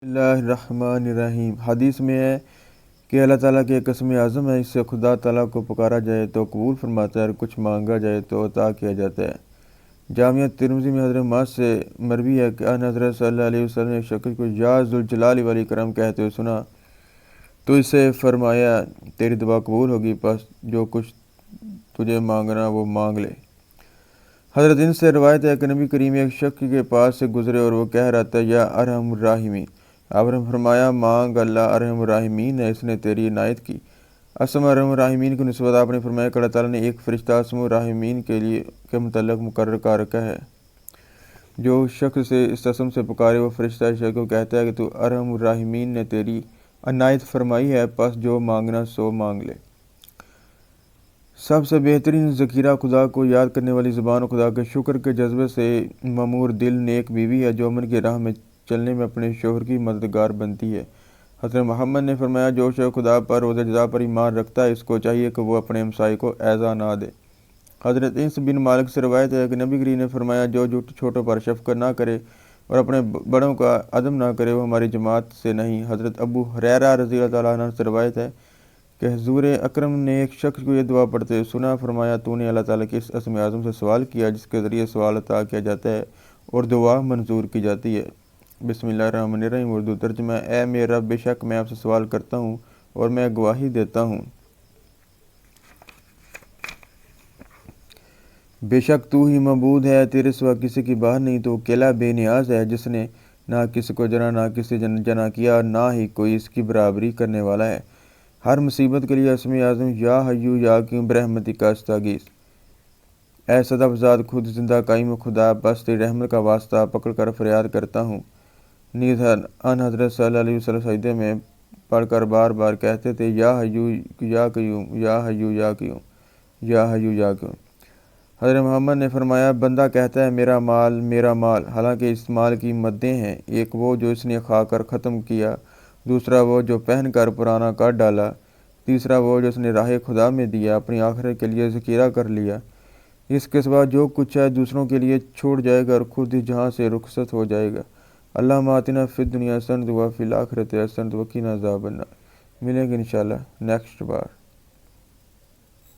اللہ الرحمن الرحیم۔ حدیث میں ہے کہ اللہ تعالیٰ کی ایک قسم اعظم ہے، اس سے خدا تعالیٰ کو پکارا جائے تو قبول فرماتا ہے اور کچھ مانگا جائے تو عطا کیا جاتا ہے۔ جامعہ ترمذی میں حضرت معاذ سے مروی ہے کہ ان حضرت صلی اللہ علیہ وسلم نے ایک شخص کو یا ذوالجلال والاکرام کہتے ہوئے سنا تو اس سے فرمایا تیری دعا قبول ہوگی، پس جو کچھ تجھے مانگنا وہ مانگ لے۔ حضرت ان سے روایت ہے کہ نبی کریم ایک شخص کے پاس سے گزرے اور وہ کہہ رہا تھا یا ارحم الراحمین، آپ نے فرمایا مانگ، اللہ ارحم الراحمین ہے، اس نے تیری عنایت کی۔ اسم ارحم الراحمین کی نسبت آپ نے فرمایا کہ اللہ تعالیٰ نے ایک فرشتہ اسم الراحمین کے متعلق مقرر کر رکھا ہے، جو شخص سے اس اسم سے پکارے وہ فرشتہ شخص کو کہتا ہے کہ تو ارحم الراحمین نے تیری عنایت فرمائی ہے، پس جو مانگنا سو مانگ لے۔ سب سے بہترین ذخیرہ خدا کو یاد کرنے والی زبان اور خدا کے شکر کے جذبے سے معمور دل نیک بیوی ہے جو امن کی راہ میں چلنے میں اپنے شوہر کی مددگار بنتی ہے۔ حضرت محمد نے فرمایا جو شخص خدا پر روز جزا پر ایمان رکھتا ہے اس کو چاہیے کہ وہ اپنے ہمسائے کو ایذا نہ دے۔ حضرت انس بن مالک سے روایت ہے کہ نبی کریم نے فرمایا جو چھوٹوں پر شفقت نہ کرے اور اپنے بڑوں کا عدم نہ کرے وہ ہماری جماعت سے نہیں۔ حضرت ابو ہریرہ رضی اللہ تعالیٰ عنہ سے روایت ہے کہ حضور اکرم نے ایک شخص کو یہ دعا پڑھتے ہوئے سنا، فرمایا تو نے اللہ تعالیٰ کے اس اسم اعظم سے سوال کیا جس کے ذریعے سوال عطا کیا جاتا ہے اور دعا منظور کی جاتی ہے۔ بسم اللہ الرحمن الرحیم۔ اردو ترجمہ۔ اے میرے رب، بے شک میں آپ سے سوال کرتا ہوں اور میں گواہی دیتا ہوں، بے شک تو ہی معبود ہے، تیرے سوا کسی کی بات نہیں، تو اکیلا بے نیاز ہے جس نے نہ کسی کو جنا نہ کسی جنا کیا اور نہ ہی کوئی اس کی برابری کرنے والا ہے۔ ہر مصیبت کے لیے اسم اعظم یا حیو یا قیوم برحمتک استغیث، اے سدا ذات خود زندہ قائم خدا، بس تیری رحمت کا واسطہ پکڑ کر فریاد کرتا ہوں۔ نیز ان حضرت صلی اللہ علیہ وسلم سجدے میں پڑھ کر بار بار کہتے تھے یا حیو یا قیوم یا حیو یا قیوم یا حیو یا قیوم۔ حضرت محمد نے فرمایا بندہ کہتا ہے میرا مال، حالانکہ اس مال کی مدیں ہیں، ایک وہ جو اس نے کھا کر ختم کیا، دوسرا وہ جو پہن کر پرانا کر ڈالا، تیسرا وہ جو اس نے راہ خدا میں دیا، اپنی آخرت کے لیے ذخیرہ کر لیا۔ اس کے سوا جو کچھ ہے دوسروں کے لیے چھوڑ جائے گا اور خود ہی جہاں سے رخصت ہو جائے گا۔ اللہم آتنا فی الدنیا حسنۃ وفی الآخرۃ حسنۃ وقنا عذاب النار۔ ملیں گے انشاءاللہ نیکسٹ بار۔